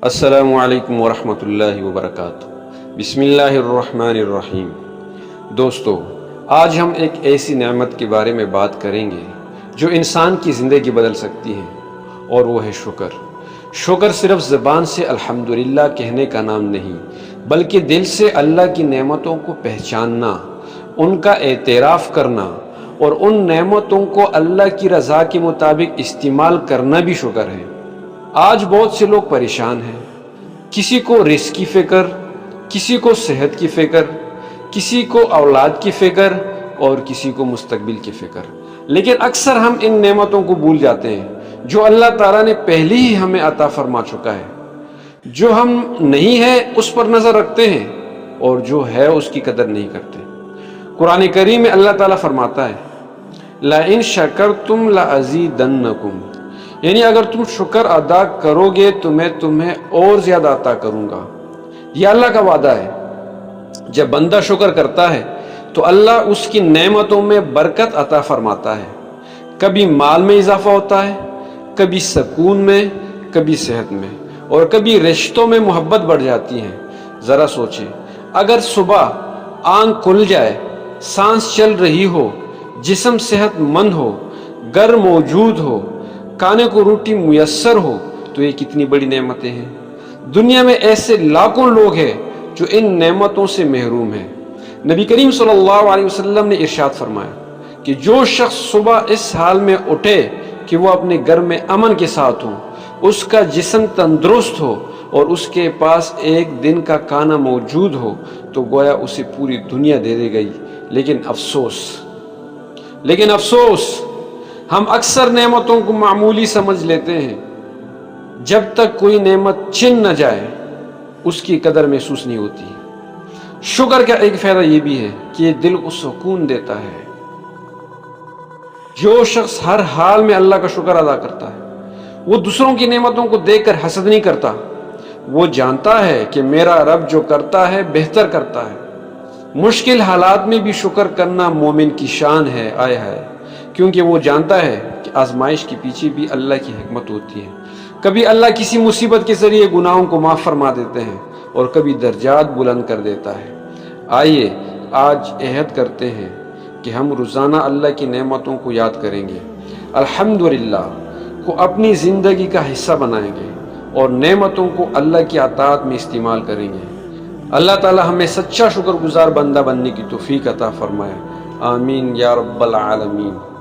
السلام علیکم ورحمۃ اللہ وبرکاتہ۔ بسم اللہ الرحمن الرحیم۔ دوستو، آج ہم ایک ایسی نعمت کے بارے میں بات کریں گے جو انسان کی زندگی بدل سکتی ہے، اور وہ ہے شکر۔ شکر صرف زبان سے الحمدللہ کہنے کا نام نہیں، بلکہ دل سے اللہ کی نعمتوں کو پہچاننا، ان کا اعتراف کرنا اور ان نعمتوں کو اللہ کی رضا کے مطابق استعمال کرنا بھی شکر ہے۔ آج بہت سے لوگ پریشان ہیں، کسی کو رزق کی فکر، کسی کو صحت کی فکر، کسی کو اولاد کی فکر اور کسی کو مستقبل کی فکر، لیکن اکثر ہم ان نعمتوں کو بھول جاتے ہیں جو اللہ تعالیٰ نے پہلے ہی ہمیں عطا فرما چکا ہے۔ جو ہم نہیں ہے اس پر نظر رکھتے ہیں اور جو ہے اس کی قدر نہیں کرتے۔ قرآن کریم میں اللہ تعالیٰ فرماتا ہے لَإِن شَكَرْتُمْ لَأَزِيدَنَّكُمْ، یعنی اگر تم شکر ادا کرو گے تو میں تمہیں اور زیادہ عطا کروں گا۔ یہ اللہ کا وعدہ ہے۔ جب بندہ شکر کرتا ہے تو اللہ اس کی نعمتوں میں برکت عطا فرماتا ہے۔ کبھی مال میں اضافہ ہوتا ہے، کبھی سکون میں، کبھی صحت میں، اور کبھی رشتوں میں محبت بڑھ جاتی ہے۔ ذرا سوچیں، اگر صبح آنکھ کھل جائے، سانس چل رہی ہو، جسم صحت مند ہو، گھر موجود ہو، کھانے کو روٹی میسر ہو، تو یہ کتنی بڑی نعمتیں ہیں۔ دنیا میں ایسے لاکھوں لوگ ہیں جو ان نعمتوں سے محروم ہیں۔ نبی کریم صلی اللہ علیہ وسلم نے ارشاد فرمایا کہ جو شخص صبح اس حال میں اٹھے کہ وہ اپنے گھر میں امن کے ساتھ ہو، اس کا جسم تندرست ہو اور اس کے پاس ایک دن کا کھانا موجود ہو، تو گویا اسے پوری دنیا دے دی گئی۔ لیکن افسوس ہم اکثر نعمتوں کو معمولی سمجھ لیتے ہیں۔ جب تک کوئی نعمت چھن نہ جائے اس کی قدر محسوس نہیں ہوتی۔ شکر کا ایک فائدہ یہ بھی ہے کہ یہ دل کو سکون دیتا ہے۔ جو شخص ہر حال میں اللہ کا شکر ادا کرتا ہے، وہ دوسروں کی نعمتوں کو دیکھ کر حسد نہیں کرتا۔ وہ جانتا ہے کہ میرا رب جو کرتا ہے بہتر کرتا ہے۔ مشکل حالات میں بھی شکر کرنا مومن کی شان ہے، کیونکہ وہ جانتا ہے کہ آزمائش کے پیچھے بھی اللہ کی حکمت ہوتی ہے۔ کبھی اللہ کسی مصیبت کے ذریعے گناہوں کو معاف فرما دیتے ہیں اور کبھی درجات بلند کر دیتا ہے۔ آئیے آج عہد کرتے ہیں کہ ہم روزانہ اللہ کی نعمتوں کو یاد کریں گے، الحمدللہ کو اپنی زندگی کا حصہ بنائیں گے اور نعمتوں کو اللہ کی اطاعت میں استعمال کریں گے۔ اللہ تعالی ہمیں سچا شکر گزار بندہ بننے کی توفیق عطا فرمائے۔ آمین یا رب العالمین۔